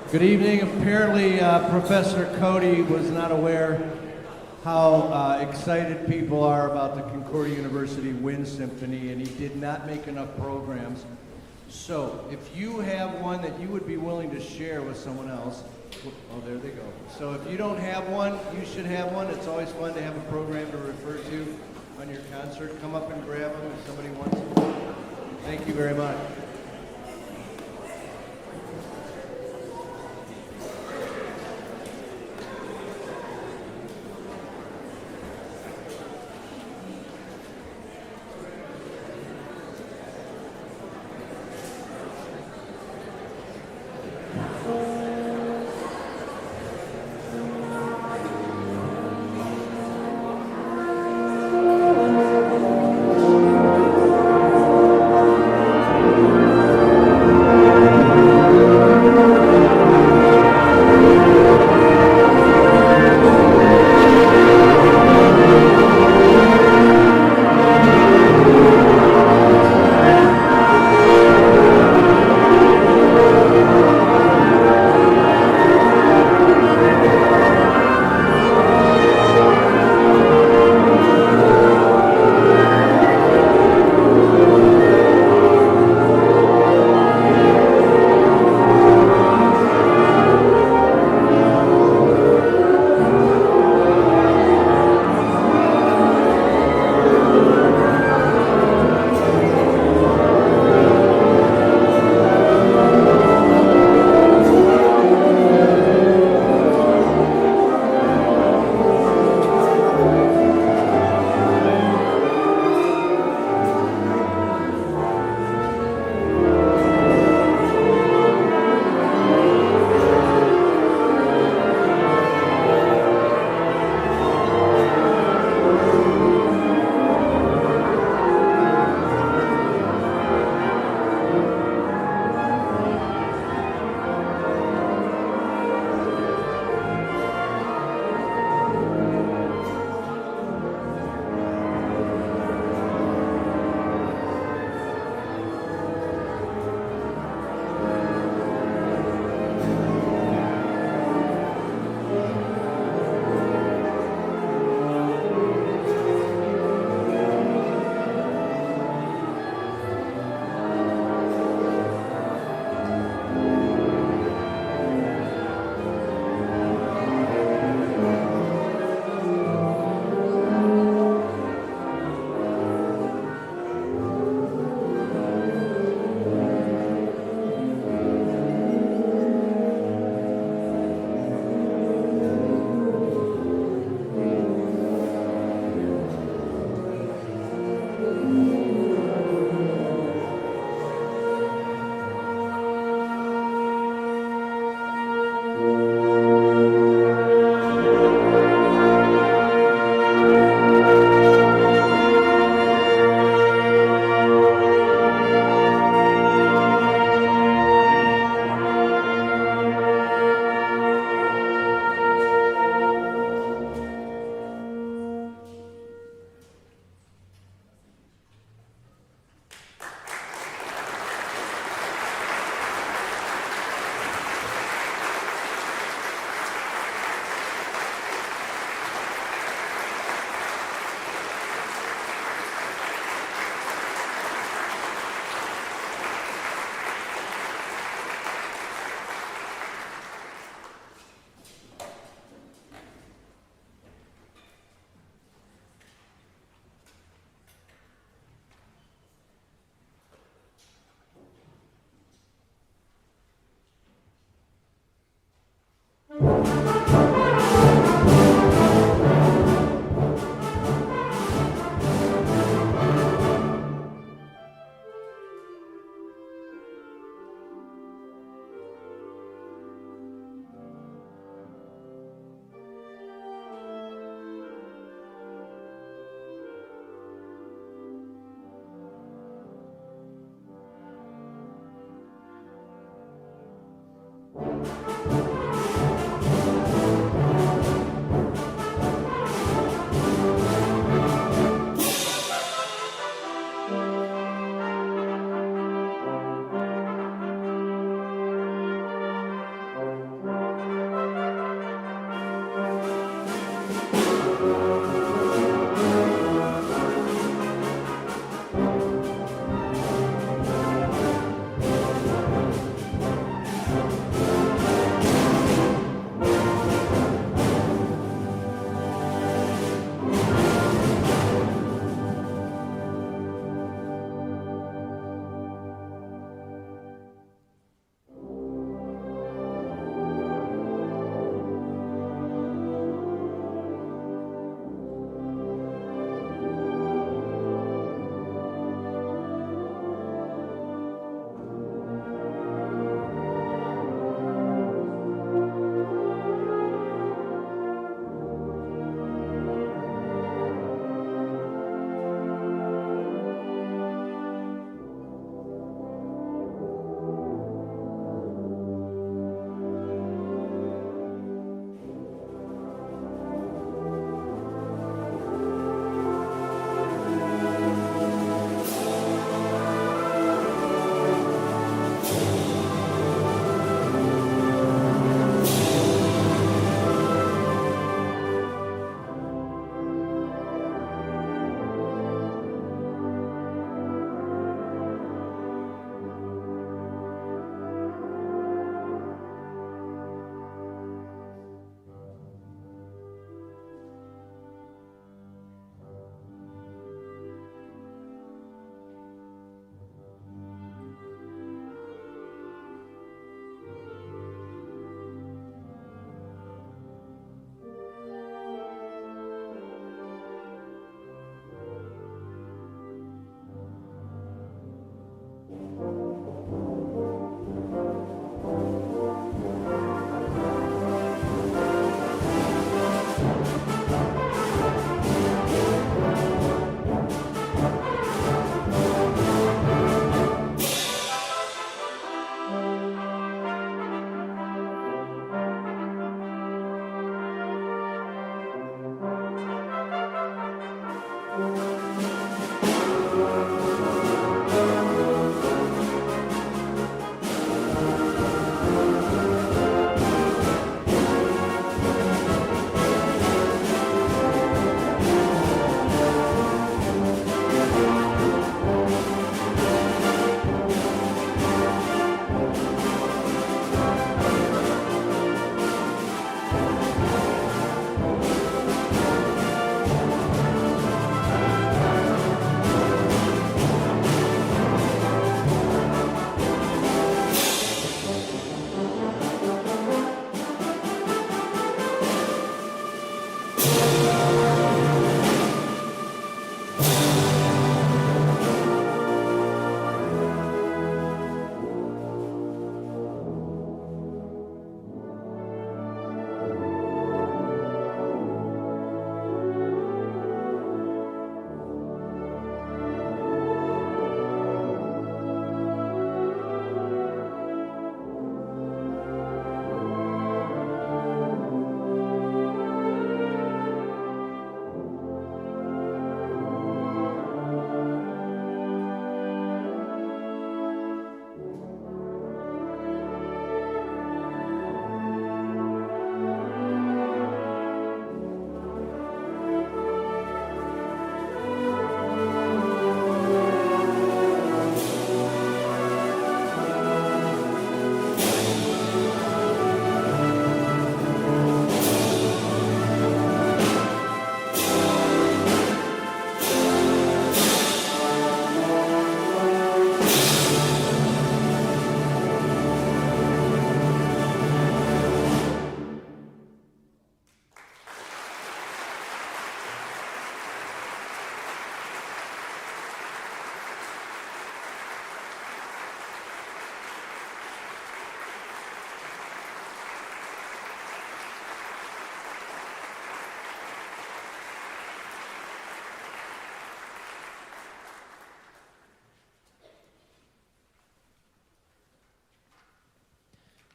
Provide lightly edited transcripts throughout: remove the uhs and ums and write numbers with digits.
Good evening. Apparently, Professor Cody was not aware how excited people are about the Concordia University Wind Symphony, and he did not make enough programs. So, if you have one that you would be willing to share with someone else, oh, there they go. So, if you don't have one, you should have one. It's always fun to have a program to refer to on your concert. Come up and grab them if somebody wants them. Thank you very much.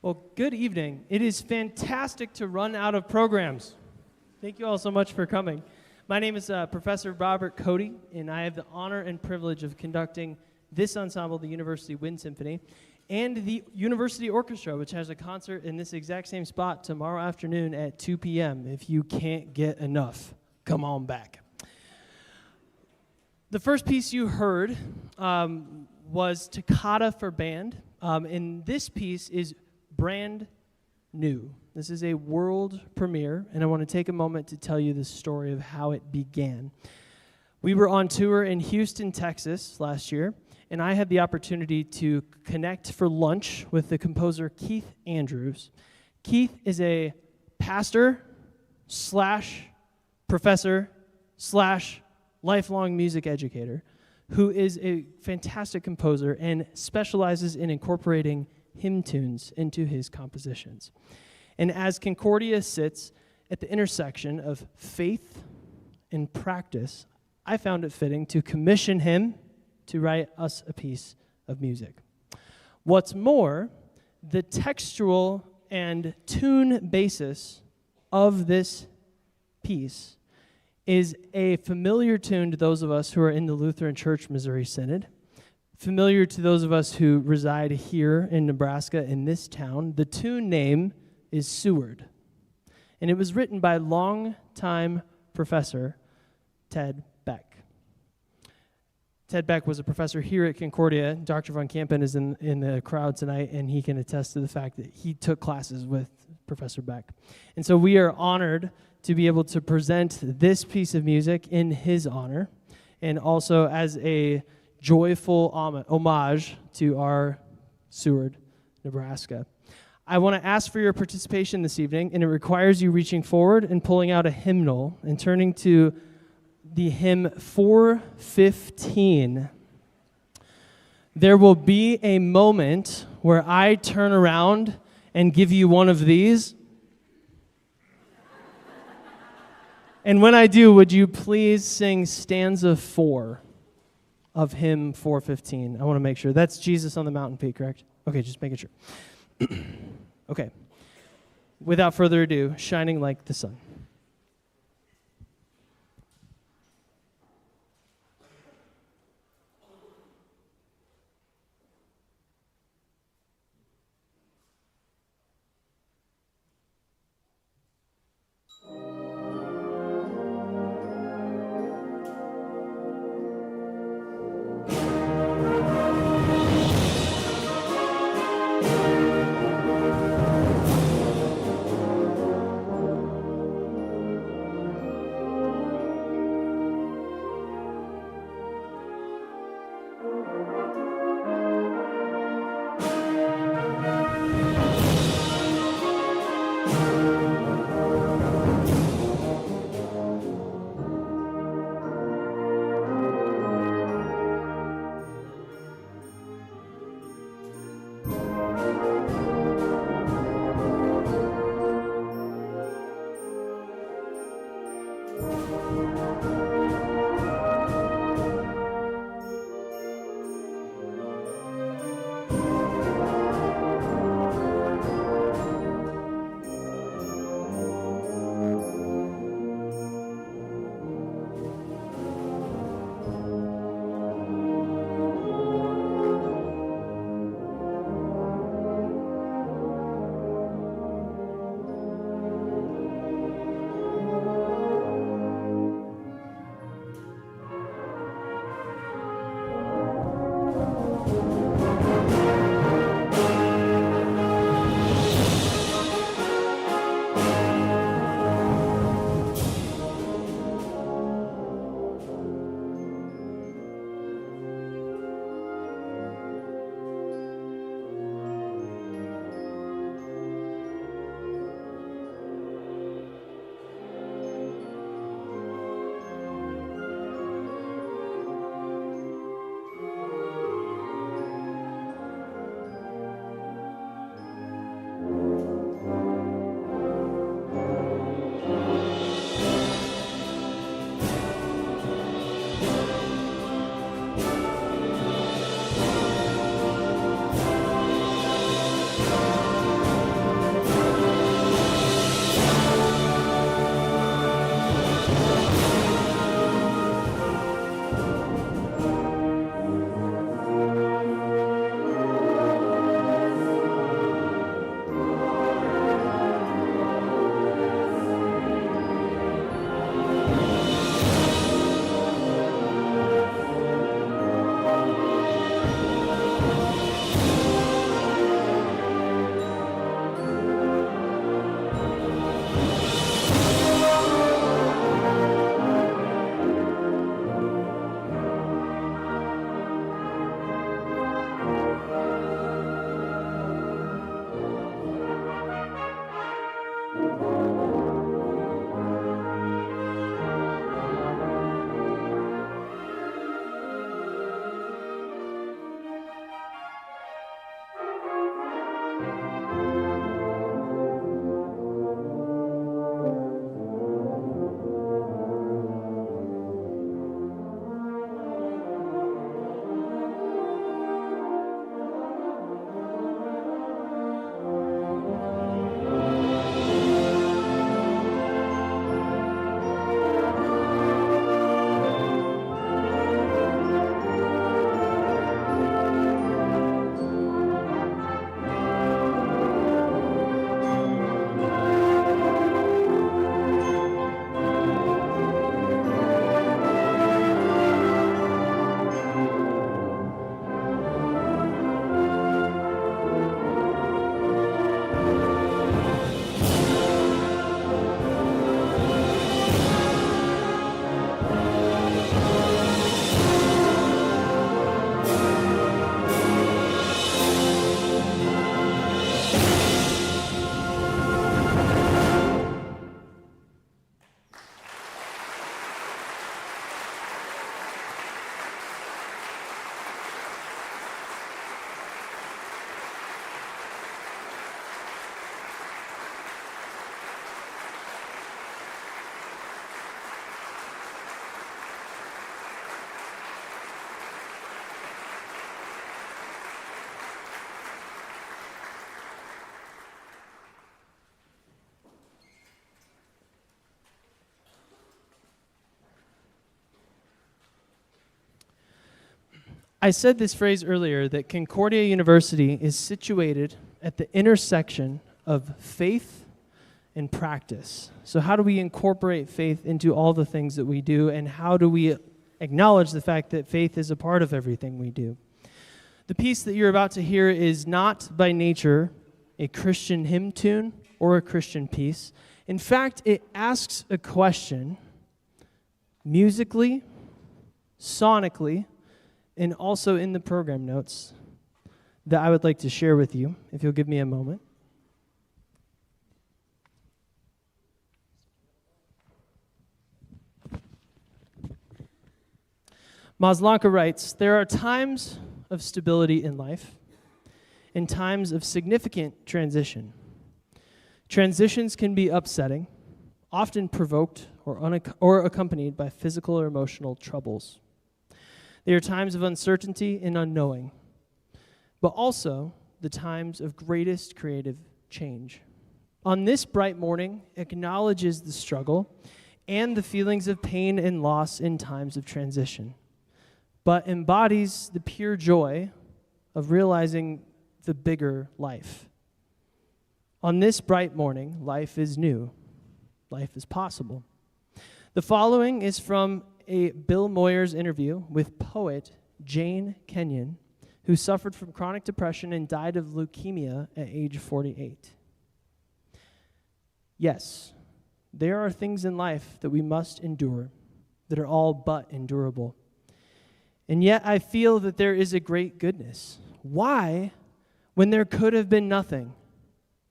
Well, good evening. It is fantastic to run out of programs. Thank you all so much for coming. My name is Professor Robert Cody, and I have the honor and privilege of conducting this ensemble, the University Wind Symphony, and the University Orchestra, which has a concert in this exact same spot tomorrow afternoon at 2 p.m. If you can't get enough, come on back. The first piece you heard was Toccata for Band, and this piece is brand new. This is a world premiere, and I want to take a moment to tell you the story of how it began. We were on tour in Houston, Texas last year, and I had the opportunity to connect for lunch with the composer Keith Andrews. Keith is a pastor / professor / lifelong music educator who is a fantastic composer and specializes in incorporating hymn tunes into his compositions. And as Concordia sits at the intersection of faith and practice, I found it fitting to commission him to write us a piece of music. What's more, the textual and tune basis of this piece is a familiar tune to those of us who are in the Lutheran Church Missouri Synod, familiar to those of us who reside here in Nebraska in this town. The tune name is Seward, and it was written by longtime professor Ted Beck. Ted Beck was a professor here at Concordia. Dr. Von Kampen is in the crowd tonight, and he can attest to the fact that he took classes with Professor Beck. And so we are honored to be able to present this piece of music in his honor, and also as a joyful homage to our Seward, Nebraska. I want to ask for your participation this evening, and it requires you reaching forward and pulling out a hymnal and turning to the hymn 415. There will be a moment where I turn around and give you one of these. And when I do, would you please sing stanza 4 of hymn 415? I want to make sure. That's Jesus on the Mountain Peak, correct? Okay, just making sure. Okay. Without further ado, Shining Like the Sun. I said this phrase earlier, that Concordia University is situated at the intersection of faith and practice. So how do we incorporate faith into all the things that we do, and how do we acknowledge the fact that faith is a part of everything we do? The piece that you're about to hear is not by nature a Christian hymn tune or a Christian piece. In fact, it asks a question musically, sonically, and also in the program notes that I would like to share with you, if you'll give me a moment. Maslanka writes, "There are times of stability in life and times of significant transition. Transitions can be upsetting, often provoked or accompanied by physical or emotional troubles. They are times of uncertainty and unknowing, but also the times of greatest creative change. On this bright morning acknowledges the struggle and the feelings of pain and loss in times of transition, but embodies the pure joy of realizing the bigger life. On this bright morning, life is new. Life is possible." The following is from a Bill Moyers interview with poet Jane Kenyon, who suffered from chronic depression and died of leukemia at age 48. "Yes, there are things in life that we must endure that are all but endurable. And yet I feel that there is a great goodness. Why, when there could have been nothing,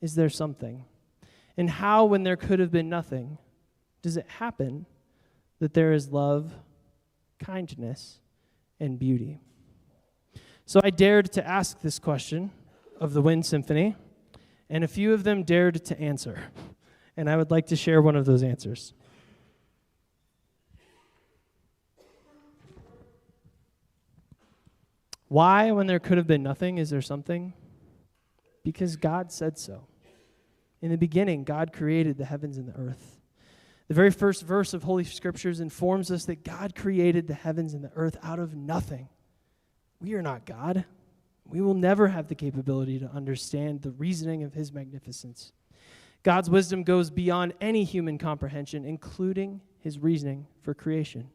is there something? And how, when there could have been nothing, does it happen that there is love, kindness, and beauty?" So I dared to ask this question of the Wind Symphony, and a few of them dared to answer. And I would like to share one of those answers. Why, when there could have been nothing, is there something? Because God said so. In the beginning, God created the heavens and the earth. The very first verse of Holy Scriptures informs us that God created the heavens and the earth out of nothing. We are not God. We will never have the capability to understand the reasoning of His magnificence. God's wisdom goes beyond any human comprehension, including His reasoning for creation.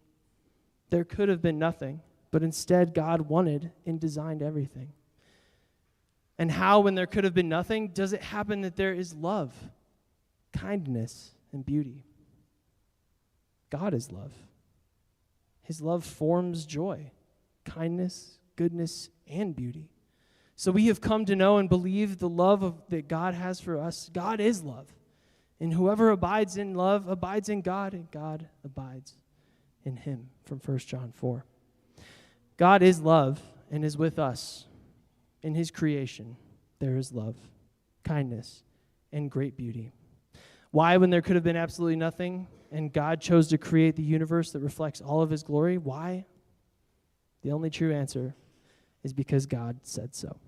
There could have been nothing, but instead God wanted and designed everything. And how, when there could have been nothing, does it happen that there is love, kindness, and beauty? God is love. His love forms joy, kindness, goodness, and beauty. So we have come to know and believe the love that God has for us. God is love. And whoever abides in love abides in God, and God abides in him, from 1 John 4. God is love and is with us. In His creation, there is love, kindness, and great beauty. Why, when there could have been absolutely nothing, and God chose to create the universe that reflects all of His glory? Why? The only true answer is because God said so.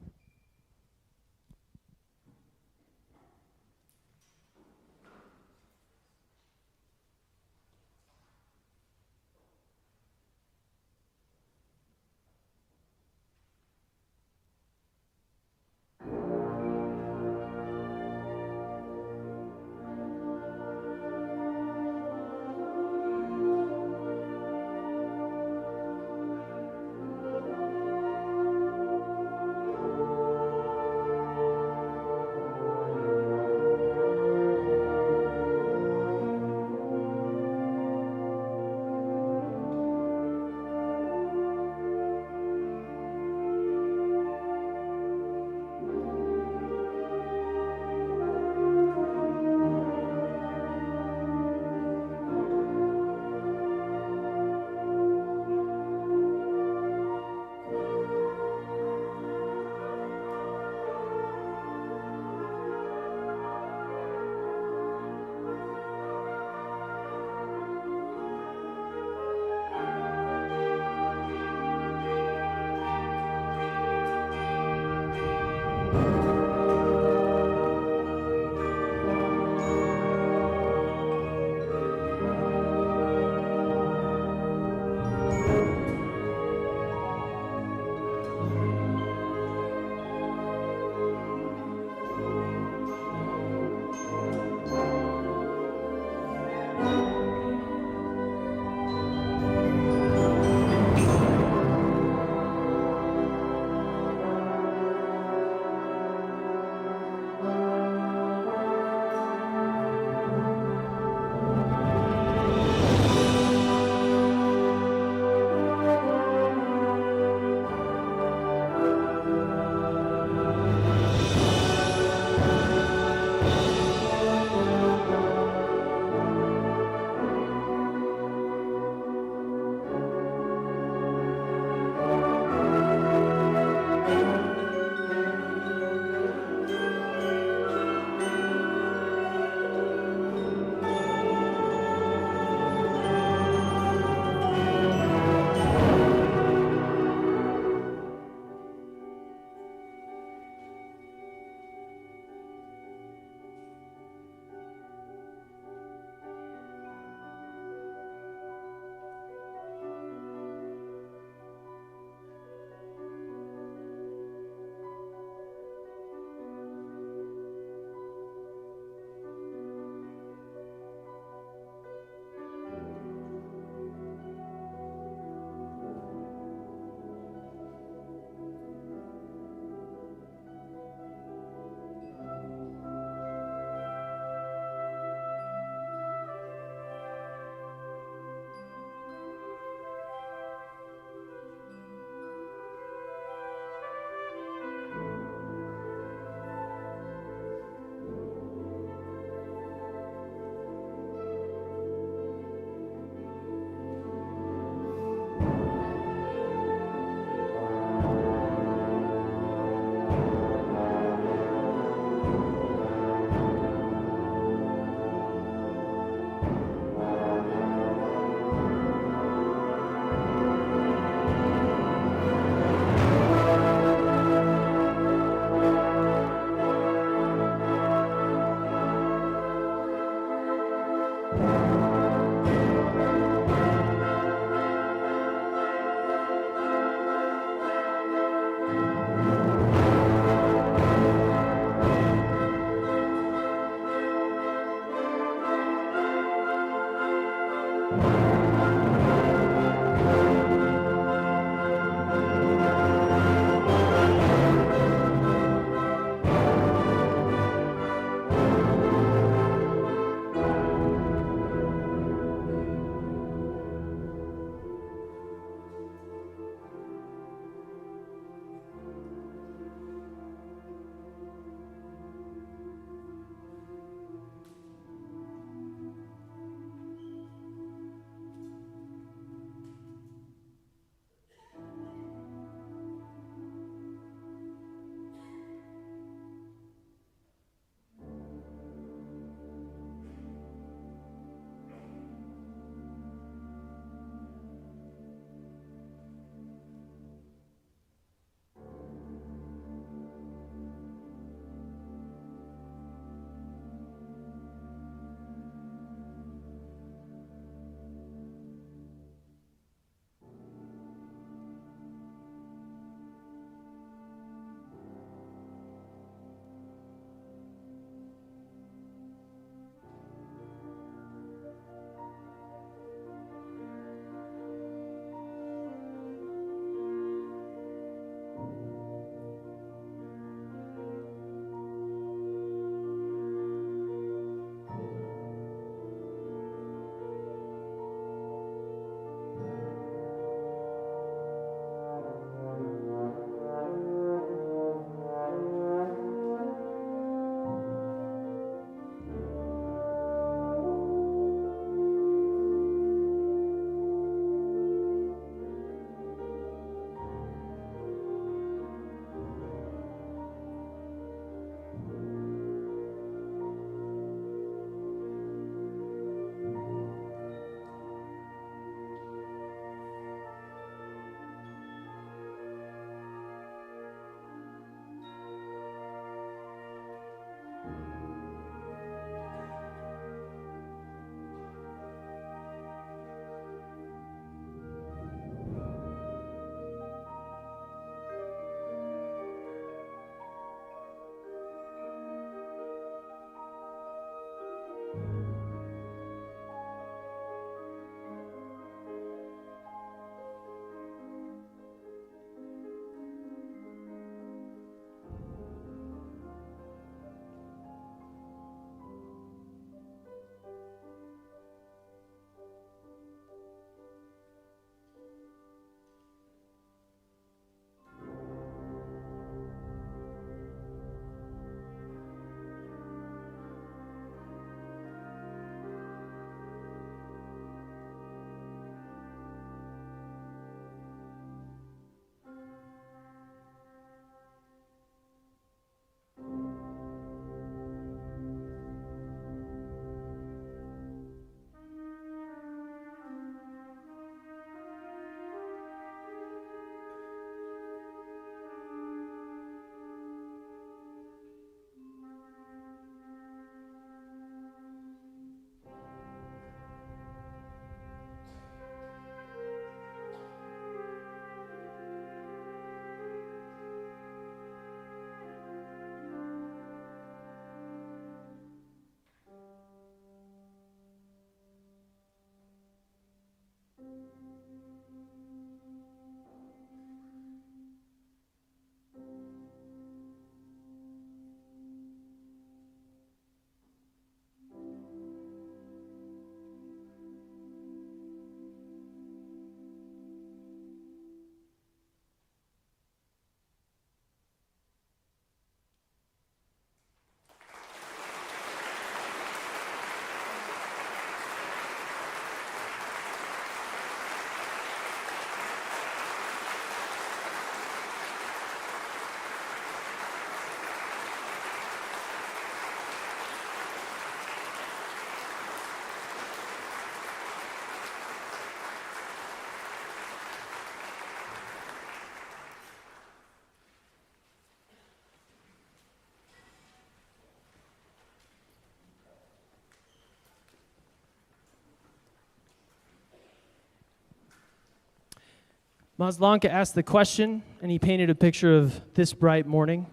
Maslanka asked the question, and he painted a picture of this bright morning.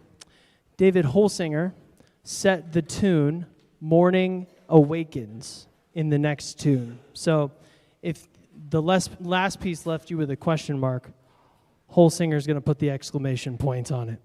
David Holsinger set the tune, Morning Awakens, in the next tune. So if the last piece left you with a question mark, Holsinger's going to put the exclamation point on it.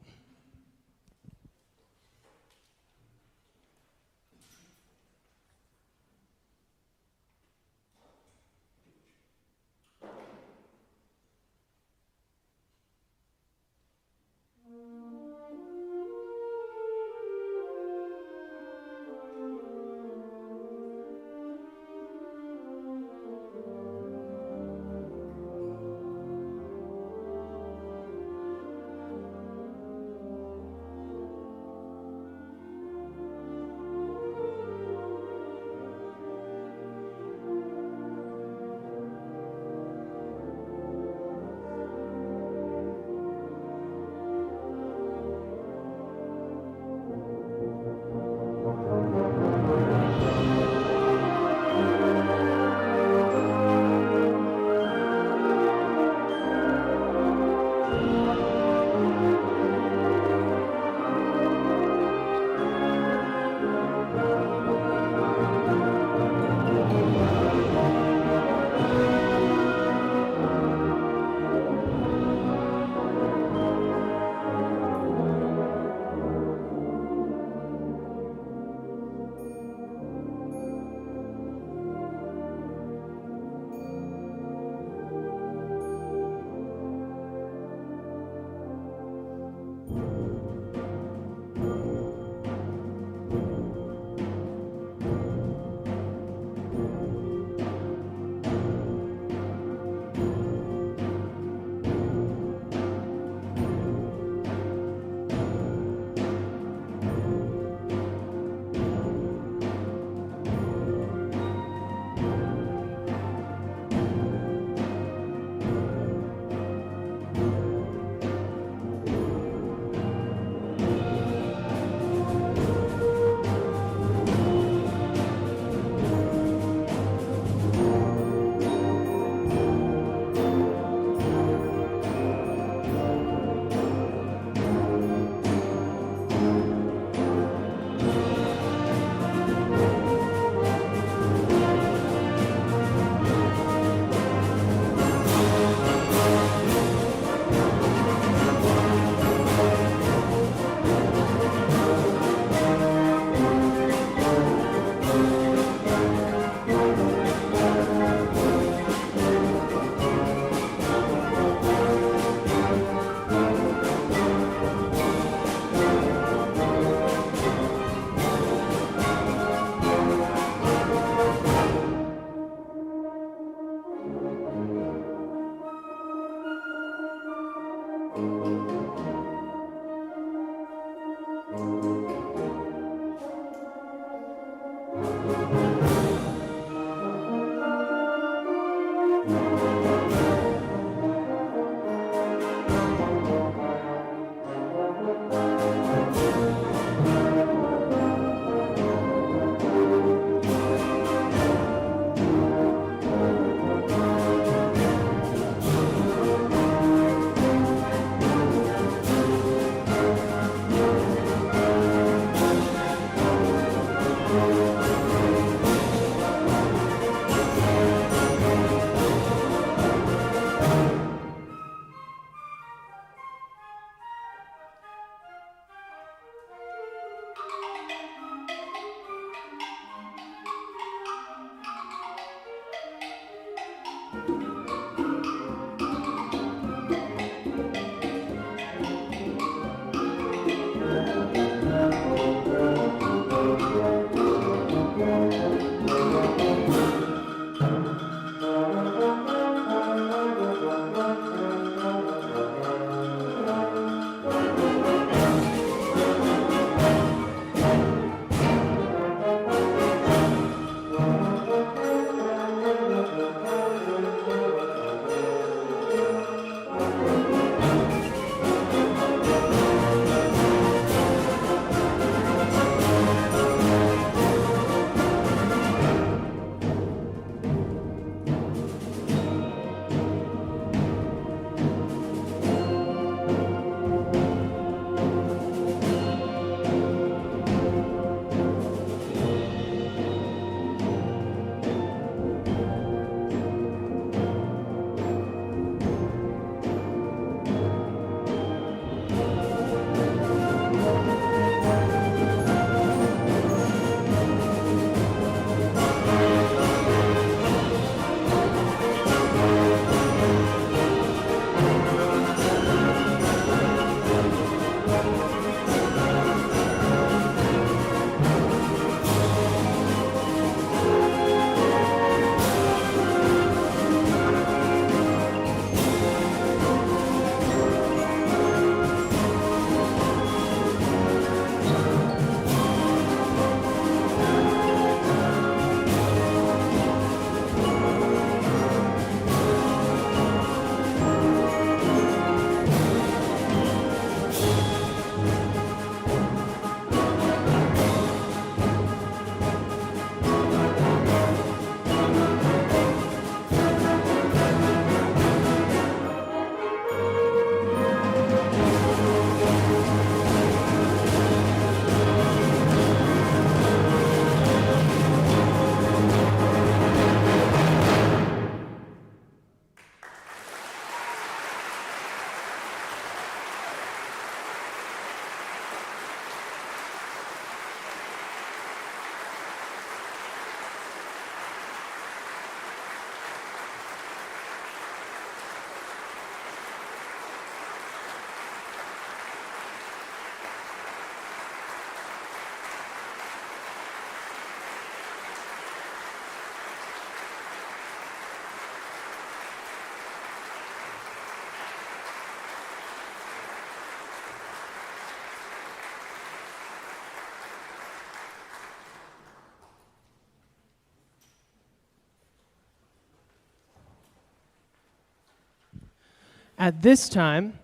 At this time,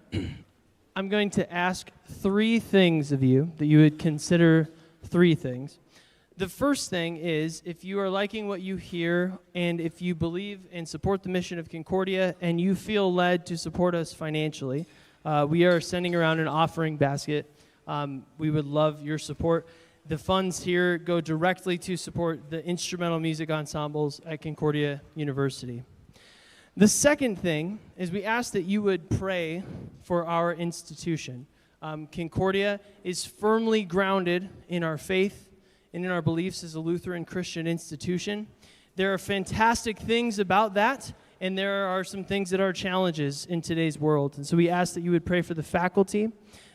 I'm going to ask three things of you that you would consider three things. The first thing is, if you are liking what you hear and if you believe and support the mission of Concordia and you feel led to support us financially, we are sending around an offering basket. We would love your support. The funds here go directly to support the instrumental music ensembles at Concordia University. The second thing is we ask that you would pray for our institution. Concordia is firmly grounded in our faith and in our beliefs as a Lutheran Christian institution. There are fantastic things about that, and there are some things that are challenges in today's world. And so we ask that you would pray for the faculty,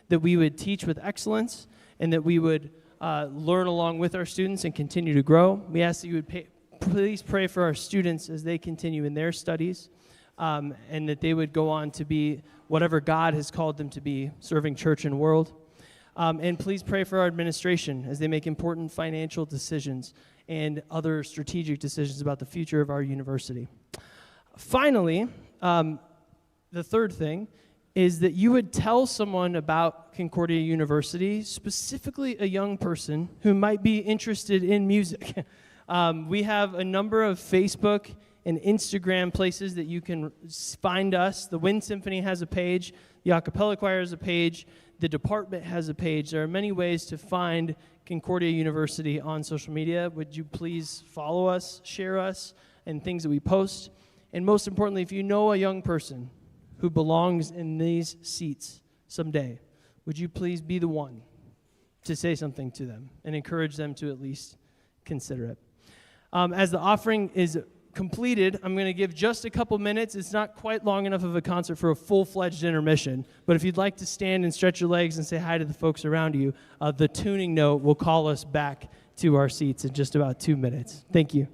that we would teach with excellence, and that we would learn along with our students and continue to grow. We ask that you would please pray for our students as they continue in their studies, and that they would go on to be whatever God has called them to be, serving church and world. And please pray for our administration as they make important financial decisions and other strategic decisions about the future of our university. Finally, the third thing is that you would tell someone about Concordia University, specifically a young person who might be interested in music. We have a number of Facebook and Instagram places that you can find us. The Wind Symphony has a page. The A Cappella Choir has a page. The department has a page. There are many ways to find Concordia University on social media. Would you please follow us, share us, and things that we post? And most importantly, if you know a young person who belongs in these seats someday, would you please be the one to say something to them and encourage them to at least consider it? As the offering is completed, I'm going to give just a couple minutes. It's not quite long enough of a concert for a full-fledged intermission, but if you'd like to stand and stretch your legs and say hi to the folks around you, the tuning note will call us back to our seats in just about 2 minutes. Thank you.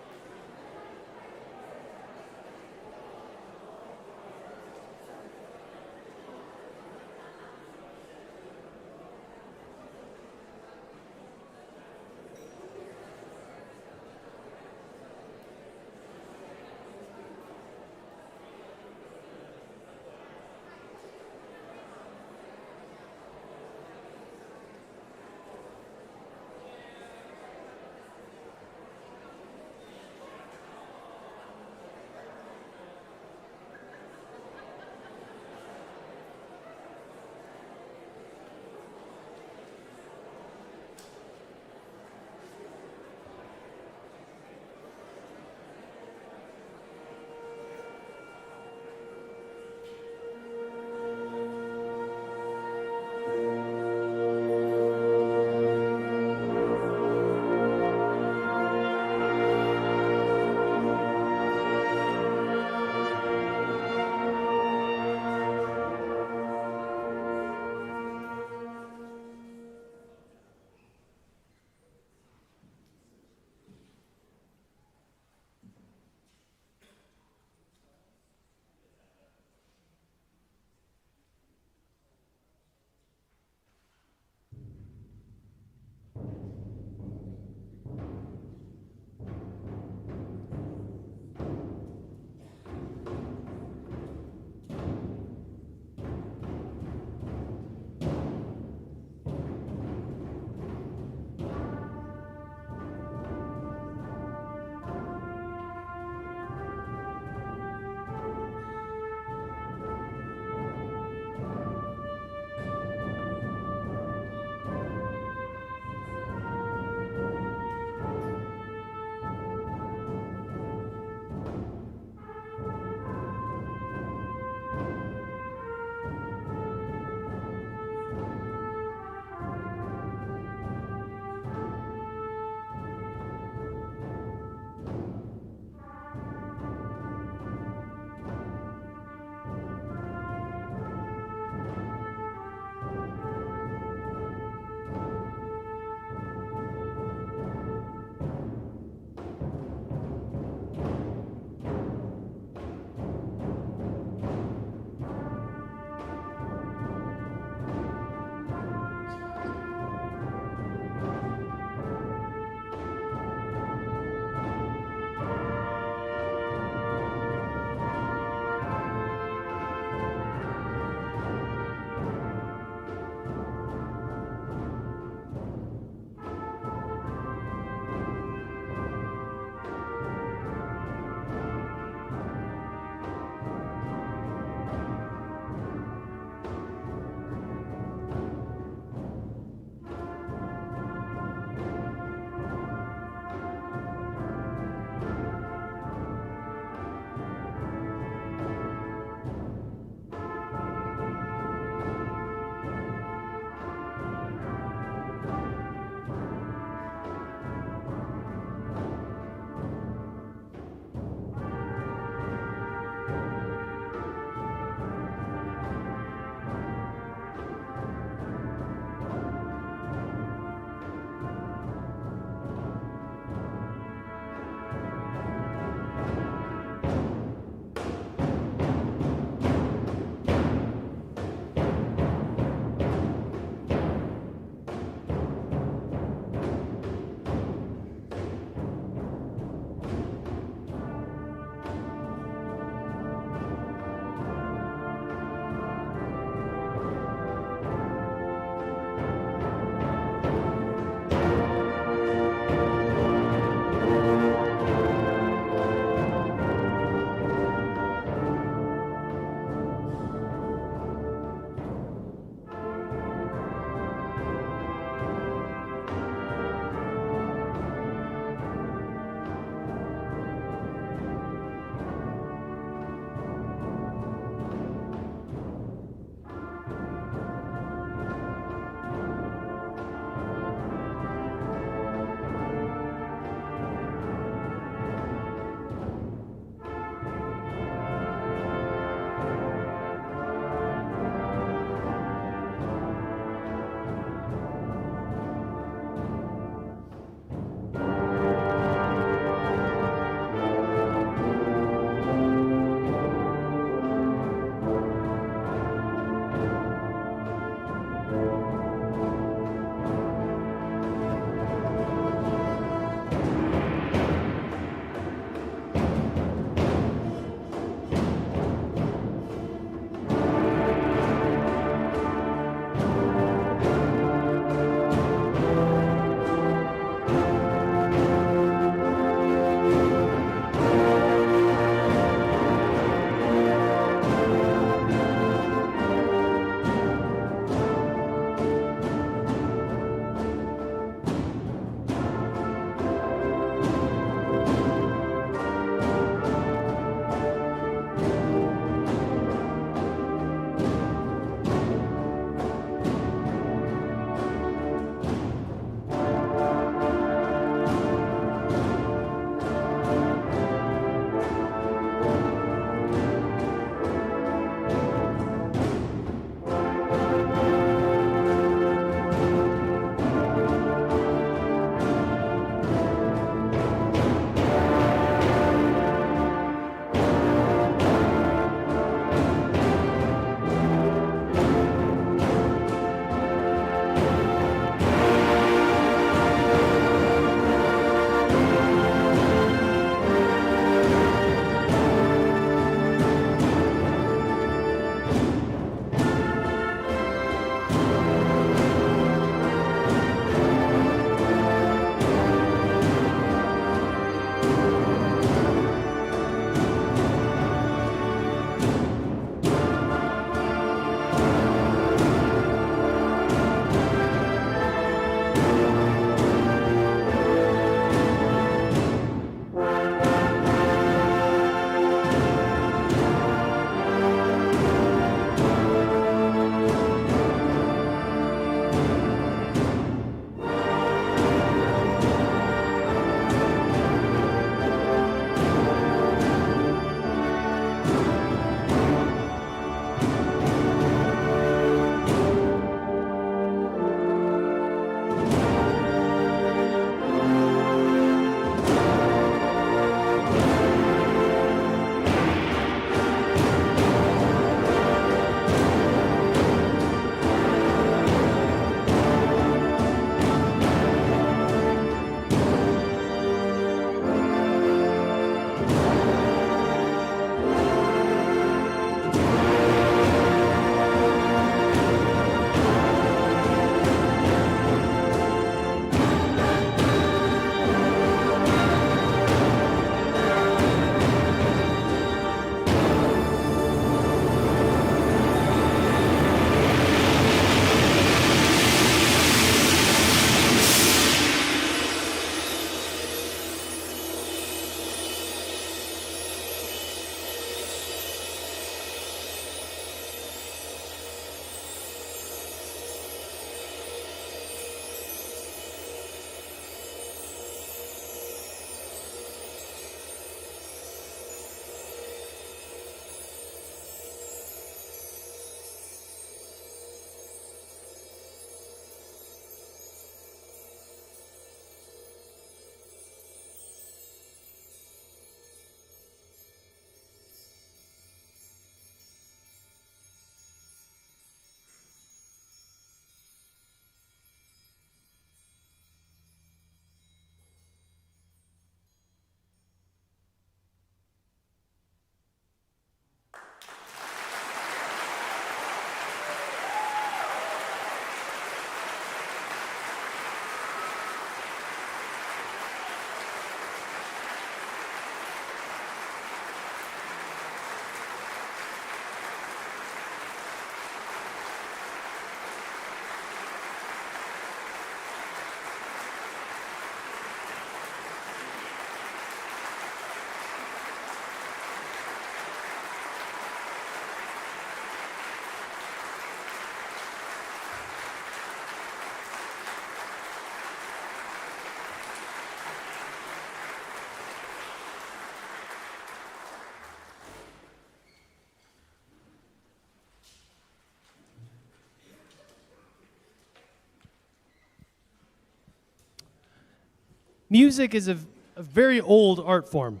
Music is a very old art form.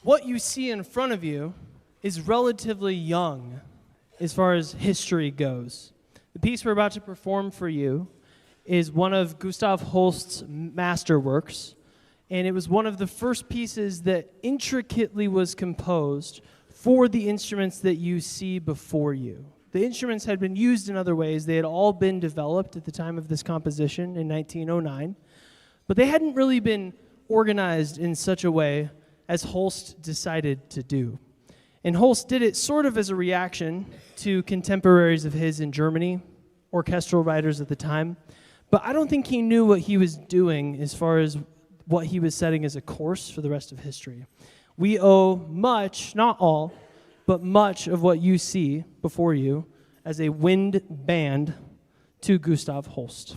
What you see in front of you is relatively young as far as history goes. The piece we're about to perform for you is one of Gustav Holst's masterworks, and it was one of the first pieces that intricately was composed for the instruments that you see before you. The instruments had been used in other ways. They had all been developed at the time of this composition in 1909, but they hadn't really been organized in such a way as Holst decided to do. And Holst did it sort of as a reaction to contemporaries of his in Germany, orchestral writers at the time, but I don't think he knew what he was doing as far as what he was setting as a course for the rest of history. We owe much, not all, but much of what you see before you as a wind band to Gustav Holst.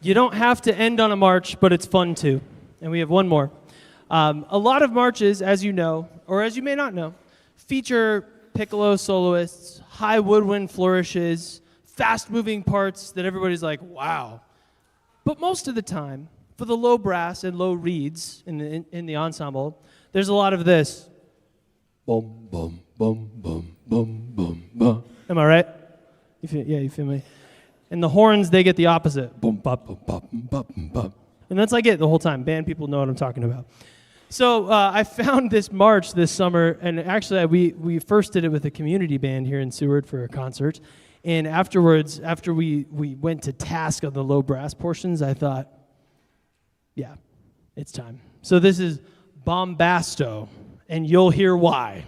You don't have to end on a march, but it's fun to. And we have one more. A lot of marches, as you know, or as you may not know, feature piccolo soloists, high woodwind flourishes, fast-moving parts that everybody's like, wow. But most of the time, for the low brass and low reeds in the ensemble, there's a lot of this. Bum, bum, bum, bum, bum, bum, bum. Am I right? You feel me? And the horns, they get the opposite. Bum, bum, bum, bum, bum, bum. And that's like it the whole time. Band people know what I'm talking about. So I found this march this summer, and actually we first did it with a community band here in Seward for a concert. And afterwards, after we went to task on the low brass portions, I thought, yeah, it's time. So this is Bombasto, and you'll hear why.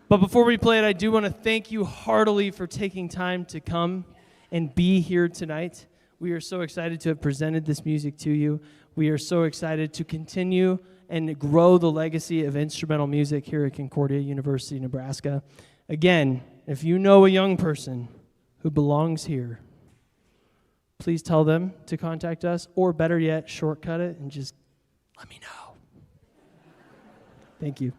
But before we play it, I do want to thank you heartily for taking time to come and be here tonight. We are so excited to have presented this music to you. We are so excited to continue and grow the legacy of instrumental music here at Concordia University, Nebraska. Again, if you know a young person who belongs here, please tell them to contact us, or better yet, shortcut it and just let me know. Thank you.